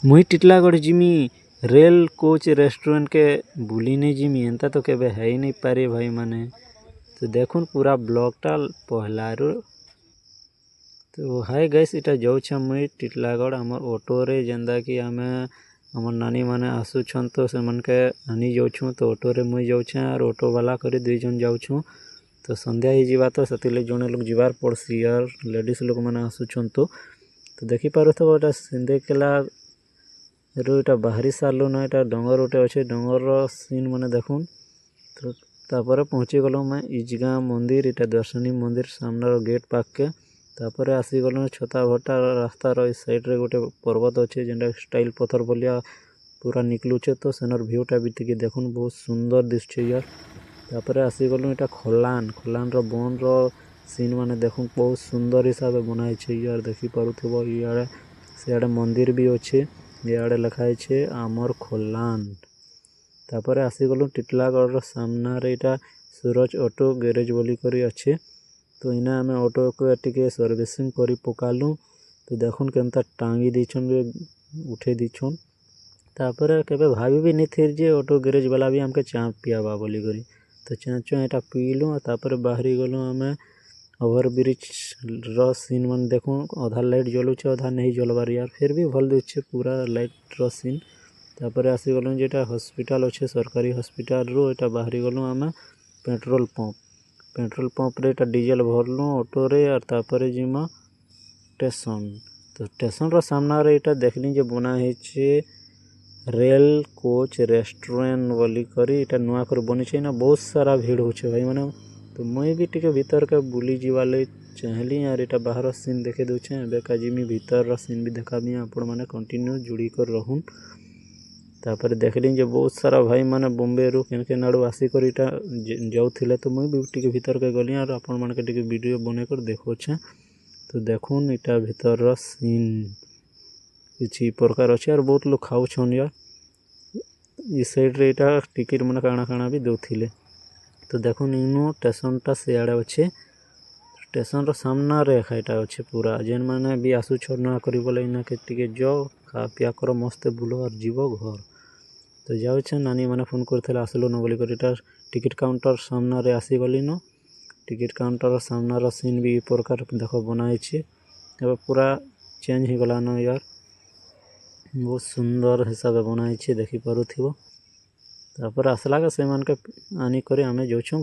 मुई Titlagarh Jimmy rail coach restaurant के बुली नहीं जिमी एंता तो केबे है ही नहीं पारे भाई माने। तो देखुन पूरा ब्लॉकटा पहलारू तो हाय गैस इटा जाऊँ मुई टिटलागढ़ आमर ऑटो रे जेंदा कि आमे आमर नानी माने आसुछन तो से मन के आनी जाऊँ तो ऑटो रे मुई जाऊँ और ऑटो वाला करे दुई जन जाऊँ तो संध्या ही जीवा तो से जड़े लोग जीवार पड़सी यार लेडीज लोग मैंने आसुछन तो देखी पार तो सिंधेकेला रुटा बाहरी सारू ना यहाँ डंगर गोटे अच्छे डंगर सीन मैंने देखुन तो तापर पहुँची गलु मैं इजगा मंदिर इटा दर्शनी मंदिर सामने गेट पाक के तापर आसी गलु छता भटा रास्तार इस साइड रे गोटे पर्वत अच्छे जेनटा स्टाइल पथर बलिया पूरा निकलुचे तो सेनर भ्यूटा भी टिके देखुन बहुत सुंदर दिशे यार। तापर आसी गलु इटा खलान बन सीन माने देखुन बहुत सुंदर हिसाब से बनाई यार देखी पारुथिबो इयाडे सियाडे मंदिर भी अच्छे इयाडे लिखाई छे आमर खलान। तापर आसी गलु टिटलागढ़ सामना रे इटा सूरज ऑटो गैरेज बोली करी अच्छे तो इना आमे ऑटो को टिके सर्विसिंग करी पकालु तो देखुन केनता टांगी दीछन उठे दीछन। तापर केबे भाभी भी नहीं थी जे ऑटो गैरेज वाला भी हमके चा पियावा बोली करी तो चा एटा पीलु तापर बाहरी गलु आमे ओवरब्रिज रो सीन मन देखो अधा लाइट जलुचे अधा नहीं जलवार यार फिर भी भल दिछे पूरा लाइट रो सीन। तापर आसी गलु जेटा हॉस्पिटल अच्छे सरकारी हॉस्पिटल रो एटा बाहरी गलु आमे पेट्रोल पंप रे एटा डीजल भरलु ऑटो रे और तापर जिमा स्टेशन तो स्टेशन रो सामना रे एटा देखली जे बना हेचे रेल कोच रेस्टोरेंट बोली करी एटा नुआ कर बनी छे ना बहुत सारा भीड़ होछे भाई माने तो मुई भी टिके भीतर के बुली जीवाले चाहली यार एटा बाहर सीन देखे दूचे बेका जिमी भीतर सीन भी देखाबी आपण माने कंटिन्यू जुड़ी कर रहून। तापर देखली जे बहुत सारा भाई माने बॉम्बे रु केन केन आडू आसी कर इटा जाउथिले तो मुई भी टिके भीतर के गली और आपण माने के टिके वीडियो बने कर देखो छे तो देखुन इटा भीतर सीन किछि प्रकार अच्छे और बहुत लोग खाऊ छन यार इस साइड रे इटा टिकट माने काना काना भी दउथिले तो देखुन इनो स्टेशनटा सियाड़े अच्छे स्टेशन रो सामना रे खाइटा अच्छे पूरा जेन माने भी आसु छोड़ना करी बोले इना के टिके जाओ खा पिया करो मस्त बुलो और जीवो घर तो जाऊ छे नानी माने फोन करथिले आसलो न बोली करी टिकट काउंटर सामना रे आसी गली न टिकट काउंटर सामना रो सीन भी प्रकार देखो बनाई छे अब पूरा चेंज हो गला न यार बहुत सुंदर हिसाब बनाई छे देखी पारुथिबो तापर आसला के से मन के आनी करे आमे जाउछु।